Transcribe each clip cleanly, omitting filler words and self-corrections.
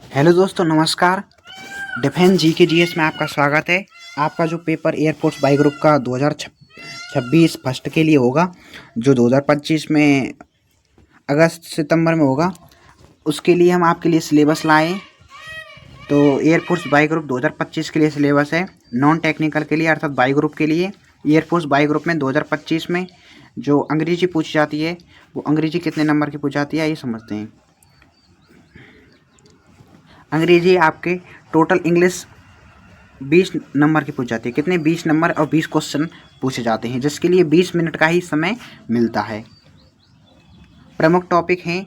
Hello दोस्तों, नमस्कार। Defence जी के जीएस में आपका स्वागत है। आपका जो पेपर एयरफोर्स बाई ग्रुप का 2026 फर्स्ट के लिए होगा, जो 2025 में अगस्त सितंबर में होगा, उसके लिए हम आपके लिए सिलेबस लाए। तो एयरफोर्स बाई ग्रुप 2025 के लिए सिलेबस है। नॉन टेक्निकल के लिए अर्थात बाई ग्रुप के लिए एयरफोर्स बाई ग्रुप में 2025 में जो अंग्रेजी पूछी जाती है, वो अंग्रेजी कितने नंबर की पूछी जाती है ये समझते हैं। अंग्रेजी आपके टोटल इंग्लिश 20 नंबर की पूछ जाती है। कितने? 20 नंबर और 20 क्वेश्चन पूछे जाते हैं, जिसके लिए 20 मिनट का ही समय मिलता है। प्रमुख टॉपिक हैं,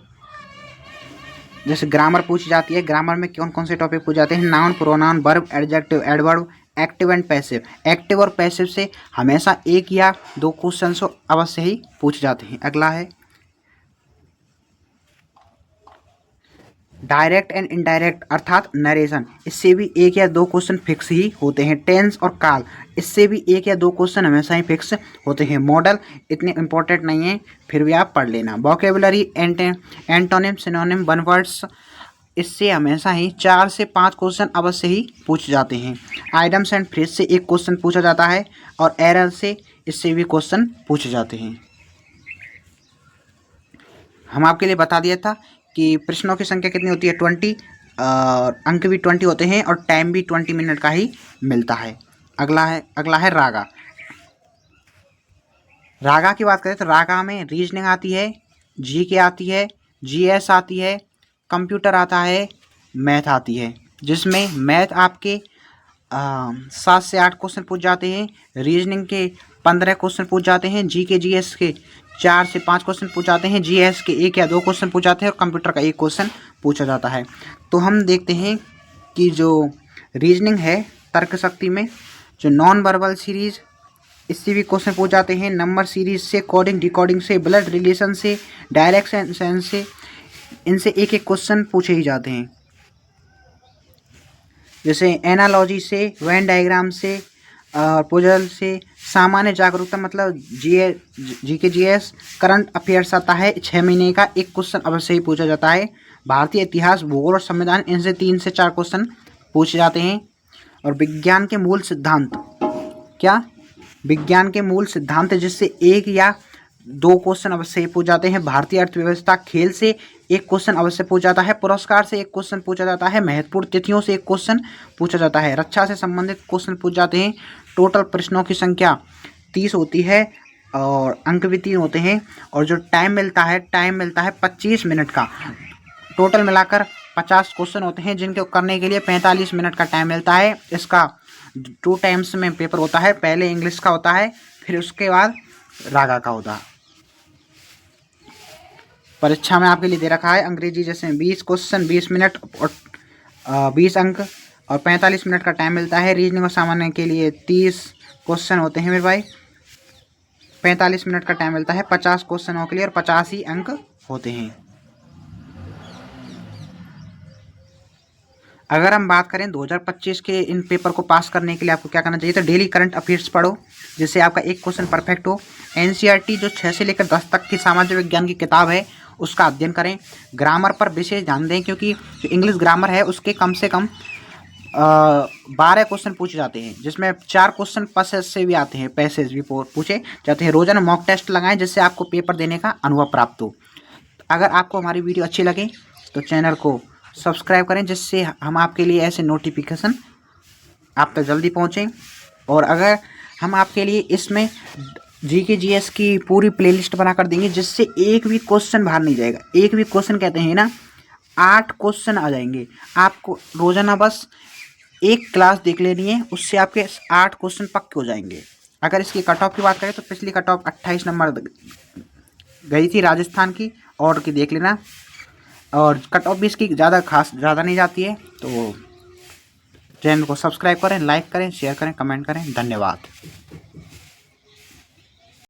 जैसे ग्रामर पूछी जाती है। ग्रामर में कौन कौन से टॉपिक पूछे जाते हैं? Noun, pronoun, verb, adjective, adverb, active and passive. Active और पैसिव से हमेशा एक या दो क्वेश्चन अवश्य ही पूछे जाते हैं। अगला है डायरेक्ट एंड इनडायरेक्ट अर्थात नरेशन। इससे भी एक या दो क्वेश्चन फिक्स ही होते हैं। टेंस और काल, इससे भी एक या दो क्वेश्चन हमेशा ही फिक्स होते हैं। मॉडल इतने इंपॉर्टेंट नहीं है, फिर भी आप पढ़ लेना। Vocabulary, antonym, synonym, one words, इससे हमेशा ही 4 से 5 क्वेश्चन अवश्य ही पूछे जाते हैं। आइटम्स एंड फ्रेज से एक क्वेश्चन पूछा जाता है, और एरर से इससे भी क्वेश्चन पूछे जाते हैं। हम आपके लिए बता दिया था कि प्रश्नों की संख्या कितनी होती है? 20, और अंक भी 20 होते हैं, और टाइम भी 20 मिनट का ही मिलता है। अगला है रागा। रागा की बात करें तो रागा में रीजनिंग आती है, जीके आती है, जीएस आती है, कंप्यूटर आता है, मैथ आती है। जिसमें मैथ आपके 7 से 8 क्वेश्चन पूछ जाते हैं, रीजनिंग के 15 क्वेश्चन पूछ जाते हैं, जीके जीएस के 4 से 5 क्वेश्चन पूछ जाते हैं, जीएस के 1 या 2 क्वेश्चन पूछ जाते हैं, और कंप्यूटर का 1 क्वेश्चन पूछा जाता है। तो हम देखते हैं कि जो रीजनिंग है, तर्क शक्ति में जो नॉन वर्बल सीरीज, इससे भी क्वेश्चन पूछ जाते हैं। नंबर सीरीज से, कोडिंग डिकोडिंग से, ब्लड रिलेशन से, डायरेक्ट सेंस से, इनसे एक एक क्वेश्चन पूछे ही जाते हैं। जैसे एनालॉजी से, वेन डायग्राम से, पुजल से, सामान्य जागरूकता मतलब जीके जीएस, करंट अफेयर्स आता है। 6 महीने का एक क्वेश्चन अवश्य ही पूछा जाता है। भारतीय इतिहास, भूगोल और संविधान, इनसे 3 से 4 क्वेश्चन पूछे जाते हैं। और विज्ञान के मूल सिद्धांत, क्या? विज्ञान के मूल सिद्धांत, जिससे एक या दो क्वेश्चन अवश्य ही पूछ जाते हैं। भारतीय अर्थव्यवस्था, खेल से एक क्वेश्चन अवश्य पूछा जाता है। पुरस्कार से एक क्वेश्चन पूछा जाता है। महत्वपूर्ण तिथियों से एक क्वेश्चन पूछा जाता है। रक्षा से संबंधित क्वेश्चन पूछ जाते हैं। टोटल प्रश्नों की संख्या 30 होती है, और अंक भी 3 होते हैं। और जो टाइम मिलता है 25 मिनट का। टोटल मिलाकर 50 क्वेश्चन होते हैं, जिनको करने के लिए 45 मिनट का टाइम मिलता है। इसका 2 टाइम्स में पेपर होता है। पहले इंग्लिश का होता है, फिर उसके बाद रागा का होता है। परीक्षा में आपके लिए दे रखा है अंग्रेजी जैसे 20 क्वेश्चन, 20 मिनट और 20 अंक, और 45 मिनट का टाइम मिलता है। रीजनिंग और सामान्य के लिए 30 क्वेश्चन होते हैं मेरे भाई, 45 मिनट का टाइम मिलता है 50 क्वेश्चनों के लिए, और 50 ही अंक होते हैं। अगर हम बात करें 2025 के इन पेपर को पास करने के लिए आपको क्या करना चाहिए, तो डेली करंट अफेयर्स पढ़ो, जिससे आपका एक क्वेश्चन परफेक्ट हो। एनसीईआरटी जो 6 से लेकर 10 तक की सामाजिक विज्ञान की किताब है, उसका अध्ययन करें। ग्रामर पर विशेष ध्यान दें, क्योंकि जो इंग्लिश ग्रामर है उसके कम से कम 12 क्वेश्चन पूछे जाते हैं, जिसमें 4 क्वेश्चन पैसेज से भी आते हैं, पैसेज भी पूछे जाते हैं। रोजाना मॉक टेस्ट लगाएं, जिससे आपको पेपर देने का अनुभव प्राप्त हो। अगर आपको हमारी वीडियो अच्छी लगे तो चैनल को सब्सक्राइब करें, जिससे हम आपके लिए ऐसे नोटिफिकेशन आप तक जल्दी पहुँचें। और अगर हम आपके लिए इसमें जीके जीएस की पूरी प्लेलिस्ट बना कर देंगे, जिससे एक भी क्वेश्चन बाहर नहीं जाएगा। एक भी क्वेश्चन कहते हैं ना, 8 क्वेश्चन आ जाएंगे। आपको रोजाना बस एक क्लास देख लेनी है, उससे आपके 8 क्वेश्चन पक्के हो जाएंगे। अगर इसकी कट ऑफ की बात करें तो पिछली कट ऑफ 28 नंबर गई थी राजस्थान की, और की देख लेना। और कट ऑफ भी इसकी ज़्यादा नहीं जाती है। तो चैनल को सब्सक्राइब करें, लाइक करें, शेयर करें, कमेंट करें। धन्यवाद।